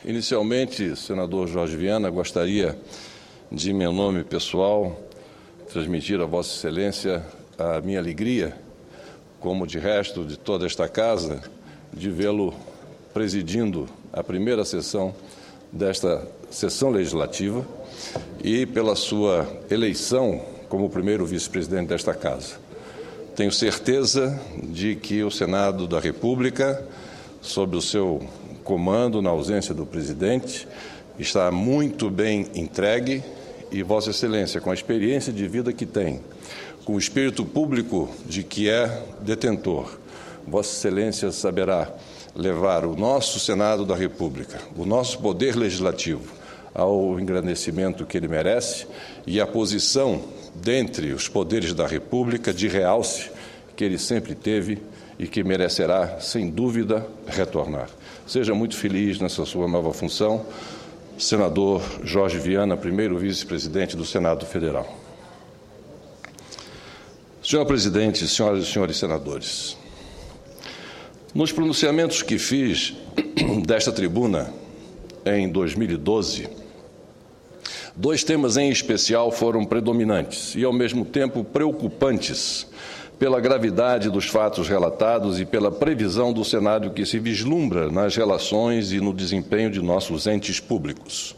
Inicialmente, senador Jorge Viana, gostaria de, em meu nome pessoal, transmitir a Vossa Excelência a minha alegria, como de resto de toda esta casa, de vê-lo presidindo a primeira sessão desta sessão legislativa e pela sua eleição como primeiro vice-presidente desta casa. Tenho certeza de que o Senado da República, sob o seu comando, na ausência do presidente, está muito bem entregue e Vossa Excelência, com a experiência de vida que tem, com o espírito público de que é detentor, Vossa Excelência saberá levar o nosso Senado da República, o nosso poder legislativo, ao engrandecimento que ele merece e a posição dentre os poderes da República de realce que ele sempre teve e que merecerá, sem dúvida, retornar. Seja muito feliz nessa sua nova função, senador Jorge Viana, primeiro vice-presidente do Senado Federal. Senhor presidente, senhoras e senhores senadores, nos pronunciamentos que fiz desta tribuna em 2012, dois temas em especial foram predominantes e, ao mesmo tempo, preocupantes pela gravidade dos fatos relatados e pela previsão do cenário que se vislumbra nas relações e no desempenho de nossos entes públicos.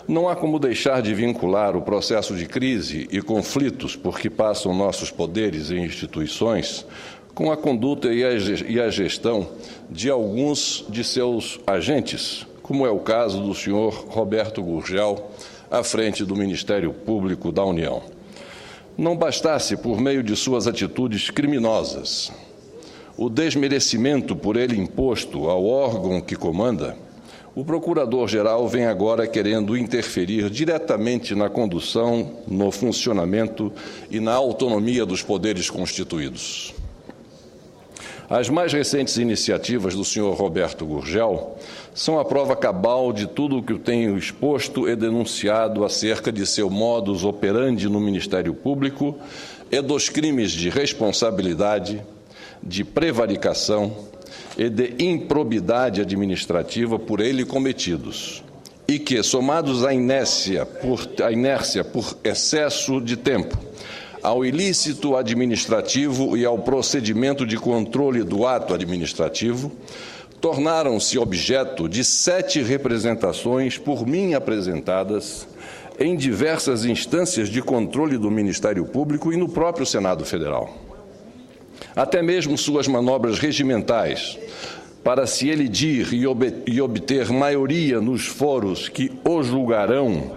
Não há como deixar de vincular o processo de crise e conflitos por que passam nossos poderes e instituições com a conduta e a gestão de alguns de seus agentes, como é o caso do senhor Roberto Gurgel, à frente do Ministério Público da União. Não bastasse, por meio de suas atitudes criminosas, o desmerecimento por ele imposto ao órgão que comanda, o Procurador-Geral vem agora querendo interferir diretamente na condução, no funcionamento e na autonomia dos poderes constituídos. As mais recentes iniciativas do senhor Roberto Gurgel são a prova cabal de tudo o que eu tenho exposto e denunciado acerca de seu modus operandi no Ministério Público e dos crimes de responsabilidade, de prevaricação e de improbidade administrativa por ele cometidos, e que, somados à inércia por excesso de tempo, ao ilícito administrativo e ao procedimento de controle do ato administrativo, tornaram-se objeto de 7 representações por mim apresentadas em diversas instâncias de controle do Ministério Público e no próprio Senado Federal. Até mesmo suas manobras regimentais para se elidir e obter maioria nos fóruns que o julgarão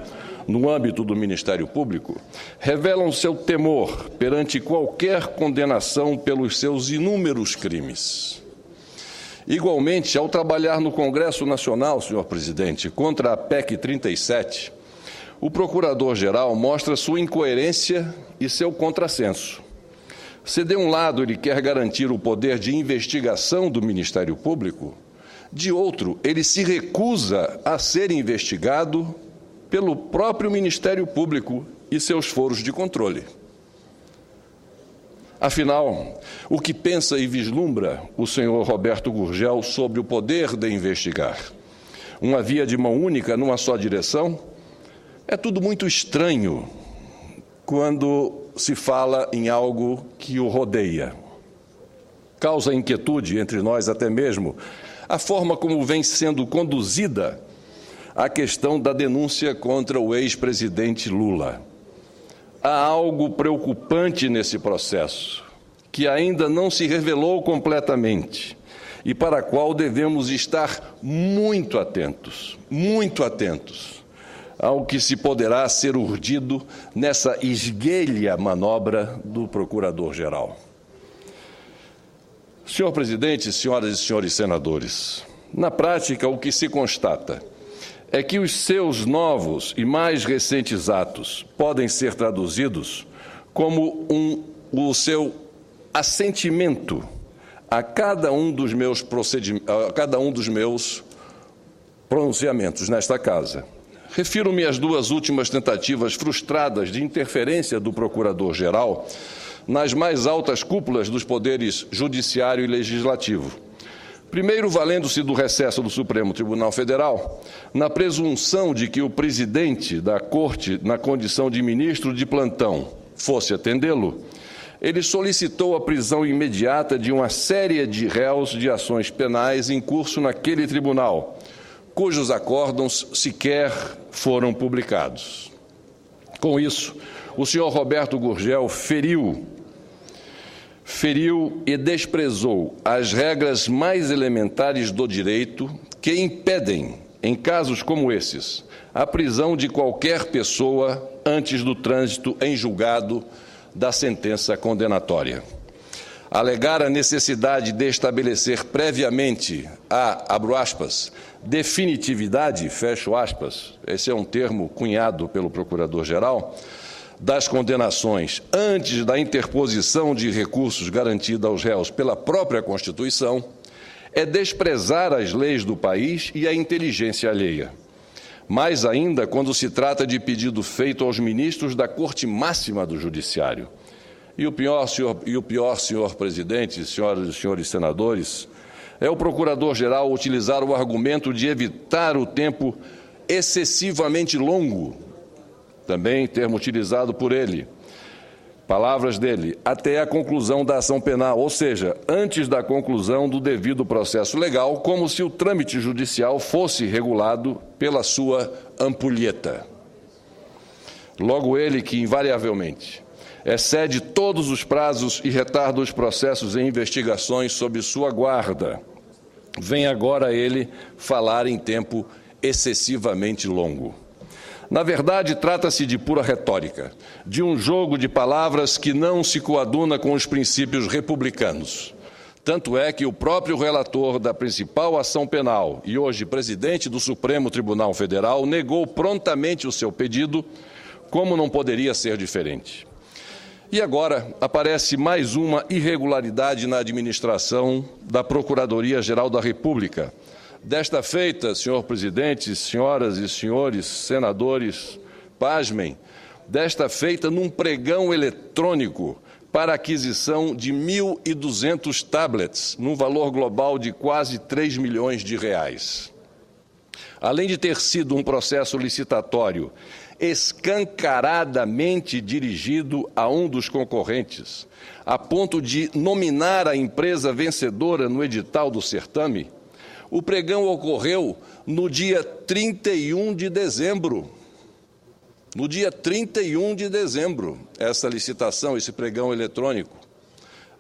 no âmbito do Ministério Público, revelam seu temor perante qualquer condenação pelos seus inúmeros crimes. Igualmente, ao trabalhar no Congresso Nacional, senhor presidente, contra a PEC 37, o Procurador-Geral mostra sua incoerência e seu contrassenso. Se de um lado ele quer garantir o poder de investigação do Ministério Público, de outro, ele se recusa a ser investigado pelo próprio Ministério Público e seus foros de controle. Afinal, o que pensa e vislumbra o senhor Roberto Gurgel sobre o poder de investigar? Uma via de mão única numa só direção? É tudo muito estranho quando se fala em algo que o rodeia. Causa inquietude entre nós até mesmo a forma como vem sendo conduzida a questão da denúncia contra o ex-presidente Lula. Há algo preocupante nesse processo, que ainda não se revelou completamente e para a qual devemos estar muito atentos ao que se poderá ser urdido nessa esguelha manobra do Procurador-Geral. Senhor presidente, senhoras e senhores senadores, na prática, o que se constata é que os seus novos e mais recentes atos podem ser traduzidos como o seu assentimento a cada um dos meus pronunciamentos nesta casa. Refiro-me às 2 últimas tentativas frustradas de interferência do Procurador-Geral nas mais altas cúpulas dos poderes judiciário e legislativo, Primeiro, valendo-se do recesso do Supremo Tribunal Federal, na presunção de que o presidente da Corte, na condição de ministro de plantão, fosse atendê-lo, ele solicitou a prisão imediata de uma série de réus de ações penais em curso naquele tribunal, cujos acórdãos sequer foram publicados. Com isso, o senhor Roberto Gurgel feriu e desprezou as regras mais elementares do direito que impedem, em casos como esses, a prisão de qualquer pessoa antes do trânsito em julgado da sentença condenatória. Alegar a necessidade de estabelecer previamente a, abro aspas, definitividade, fecho aspas, esse é um termo cunhado pelo Procurador-Geral, das condenações antes da interposição de recursos garantida aos réus pela própria Constituição, é desprezar as leis do país e a inteligência alheia. Mais ainda quando se trata de pedido feito aos ministros da Corte Máxima do Judiciário. E o pior, senhor presidente, senhoras e senhores senadores, é o Procurador-Geral utilizar o argumento de evitar o tempo excessivamente longo, também termo utilizado por ele, palavras dele, até a conclusão da ação penal, ou seja, antes da conclusão do devido processo legal, como se o trâmite judicial fosse regulado pela sua ampulheta. Logo ele que, invariavelmente, excede todos os prazos e retarda os processos e investigações sob sua guarda, vem agora ele falar em tempo excessivamente longo. Na verdade, trata-se de pura retórica, de um jogo de palavras que não se coaduna com os princípios republicanos. Tanto é que o próprio relator da principal ação penal e hoje presidente do Supremo Tribunal Federal negou prontamente o seu pedido, como não poderia ser diferente. E agora aparece mais uma irregularidade na administração da Procuradoria-Geral da República. Desta feita, senhor presidente, senhoras e senhores senadores, pasmem, desta feita num pregão eletrônico para aquisição de 1.200 tablets, num valor global de quase 3 milhões de reais. Além de ter sido um processo licitatório escancaradamente dirigido a um dos concorrentes, a ponto de nominar a empresa vencedora no edital do certame, o pregão ocorreu no dia 31 de dezembro. No dia 31 de dezembro, essa licitação, esse pregão eletrônico,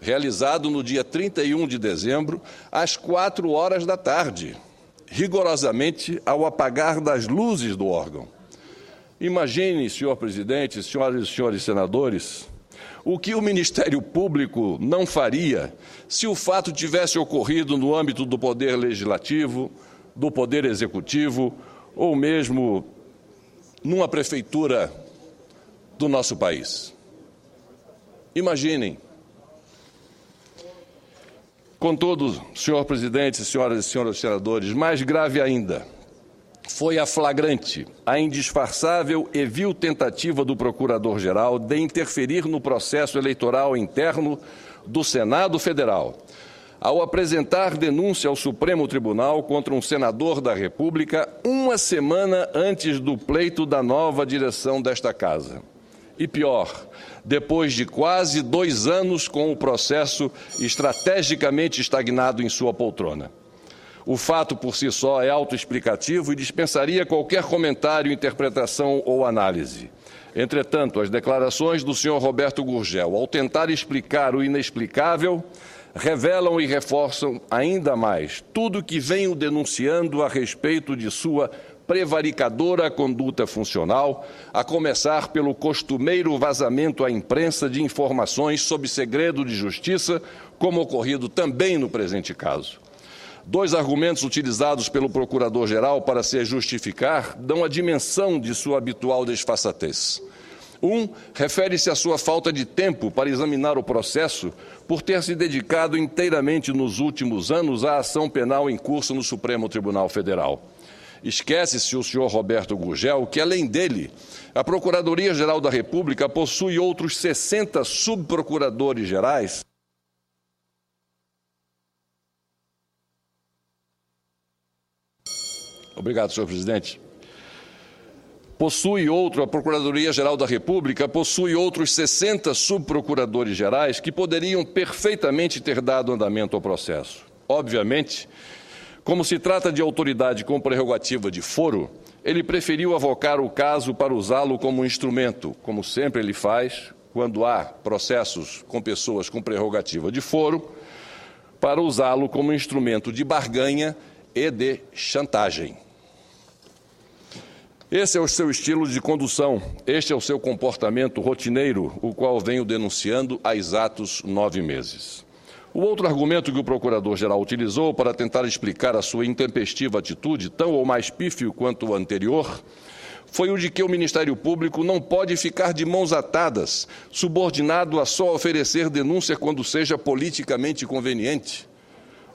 realizado no dia 31 de dezembro, às 4 horas da tarde, rigorosamente ao apagar das luzes do órgão. Imagine, senhor presidente, senhoras e senhores senadores, o que o Ministério Público não faria se o fato tivesse ocorrido no âmbito do Poder Legislativo, do Poder Executivo ou mesmo numa prefeitura do nosso país. Imaginem. Contudo, senhor presidente, senhoras e senhores senadores, mais grave ainda, foi a flagrante, a indisfarçável e vil tentativa do Procurador-Geral de interferir no processo eleitoral interno do Senado Federal, ao apresentar denúncia ao Supremo Tribunal contra um senador da República uma semana antes do pleito da nova direção desta Casa. E pior, depois de quase 2 anos com o processo estrategicamente estagnado em sua poltrona. O fato por si só é autoexplicativo e dispensaria qualquer comentário, interpretação ou análise. Entretanto, as declarações do senhor Roberto Gurgel, ao tentar explicar o inexplicável, revelam e reforçam ainda mais tudo o que venho denunciando a respeito de sua prevaricadora conduta funcional, a começar pelo costumeiro vazamento à imprensa de informações sob segredo de justiça, como ocorrido também no presente caso. 2 argumentos utilizados pelo Procurador-Geral para se justificar dão a dimensão de sua habitual desfaçatez. Um refere-se à sua falta de tempo para examinar o processo por ter se dedicado inteiramente nos últimos anos à ação penal em curso no Supremo Tribunal Federal. Esquece-se o senhor Roberto Gurgel que, além dele, a Procuradoria-Geral da República possui outros 60 subprocuradores gerais Obrigado, senhor presidente. A Procuradoria-Geral da República possui outros 60 subprocuradores-gerais que poderiam perfeitamente ter dado andamento ao processo. Obviamente, como se trata de autoridade com prerrogativa de foro, ele preferiu avocar o caso para usá-lo como instrumento, como sempre ele faz, quando há processos com pessoas com prerrogativa de foro, para usá-lo como instrumento de barganha e de chantagem. Esse é o seu estilo de condução, este é o seu comportamento rotineiro, o qual venho denunciando há exatos 9 meses. O outro argumento que o Procurador-Geral utilizou para tentar explicar a sua intempestiva atitude, tão ou mais pífio quanto o anterior, foi o de que o Ministério Público não pode ficar de mãos atadas, subordinado a só oferecer denúncia quando seja politicamente conveniente.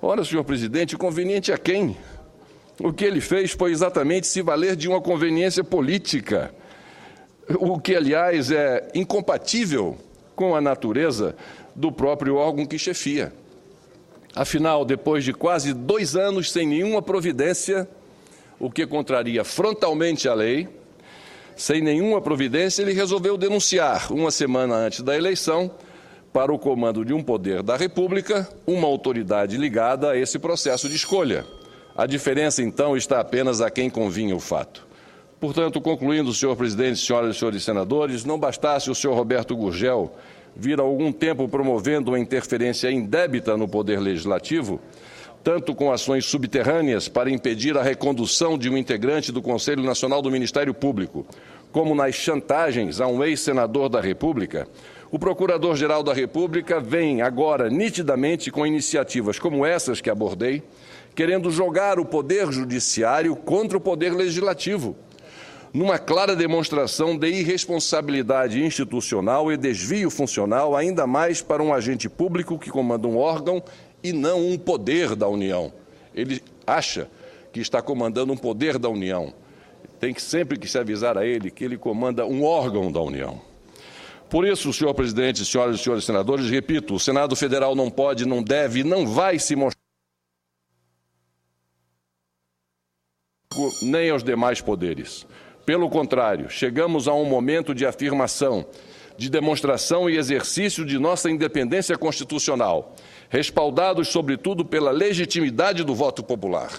Ora, senhor presidente, conveniente a quem? O que ele fez foi exatamente se valer de uma conveniência política, o que, aliás, é incompatível com a natureza do próprio órgão que chefia. Afinal, depois de quase 2 anos sem nenhuma providência, o que contraria frontalmente a lei, sem nenhuma providência, ele resolveu denunciar, uma semana antes da eleição, para o comando de um poder da República, uma autoridade ligada a esse processo de escolha. A diferença, então, está apenas a quem convinha o fato. Portanto, concluindo, senhor presidente, senhoras e senhores senadores, não bastasse o senhor Roberto Gurgel vir há algum tempo promovendo uma interferência indébita no Poder Legislativo, tanto com ações subterrâneas para impedir a recondução de um integrante do Conselho Nacional do Ministério Público, como nas chantagens a um ex-senador da República, o Procurador-Geral da República vem agora nitidamente com iniciativas como essas que abordei, querendo jogar o Poder Judiciário contra o Poder Legislativo, numa clara demonstração de irresponsabilidade institucional e desvio funcional, ainda mais para um agente público que comanda um órgão e não um poder da União. Ele acha que está comandando um poder da União. Tem que sempre que se avisar a ele que ele comanda um órgão da União. Por isso, senhor presidente, senhoras e senhores senadores, repito, o Senado Federal não pode, não deve e não vai se mostrar nem aos demais poderes. Pelo contrário, chegamos a um momento de afirmação, de demonstração e exercício de nossa independência constitucional, respaldados, sobretudo, pela legitimidade do voto popular.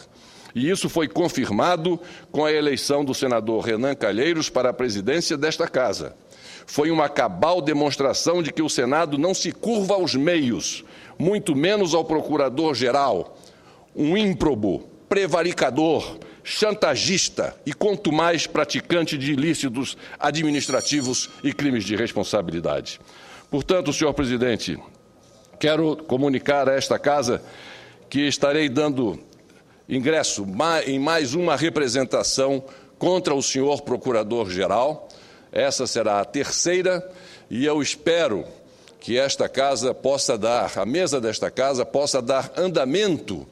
E isso foi confirmado com a eleição do senador Renan Calheiros para a presidência desta Casa. Foi uma cabal demonstração de que o Senado não se curva aos meios, muito menos ao procurador-geral, um ímprobo, prevaricador, chantagista e, quanto mais, praticante de ilícitos administrativos e crimes de responsabilidade. Portanto, senhor presidente, quero comunicar a esta Casa que estarei dando ingresso em mais uma representação contra o senhor Procurador-Geral. Essa será a terceira e eu espero que esta Casa possa dar, a mesa desta Casa possa dar andamento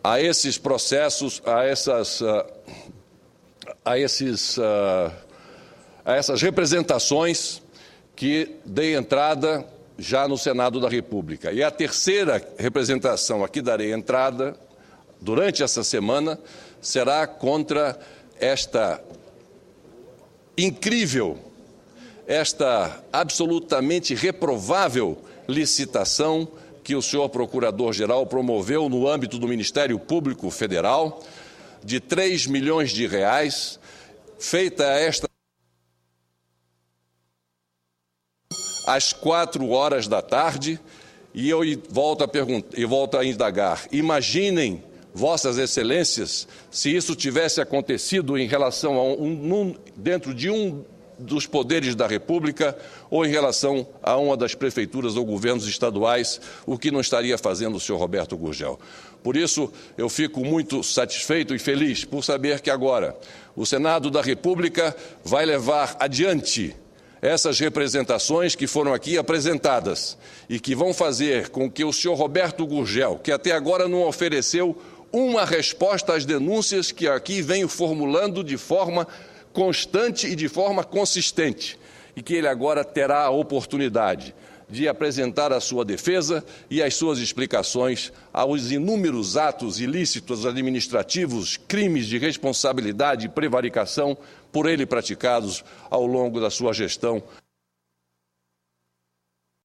a esses processos, a essas representações que dei entrada já no Senado da República. E a terceira representação a que darei entrada durante essa semana será contra esta incrível, esta absolutamente reprovável licitação que o senhor Procurador-Geral promoveu no âmbito do Ministério Público Federal, de R$3 milhões, feita às 16h, e eu volto a indagar. Imaginem, Vossas Excelências, se isso tivesse acontecido em relação a dentro de um dos poderes da República ou em relação a uma das prefeituras ou governos estaduais, o que não estaria fazendo o senhor Roberto Gurgel. Por isso, eu fico muito satisfeito e feliz por saber que agora o Senado da República vai levar adiante essas representações que foram aqui apresentadas e que vão fazer com que o senhor Roberto Gurgel, que até agora não ofereceu uma resposta às denúncias que aqui venho formulando de forma constante e de forma consistente, e que ele agora terá a oportunidade de apresentar a sua defesa e as suas explicações aos inúmeros atos ilícitos administrativos, crimes de responsabilidade e prevaricação por ele praticados ao longo da sua gestão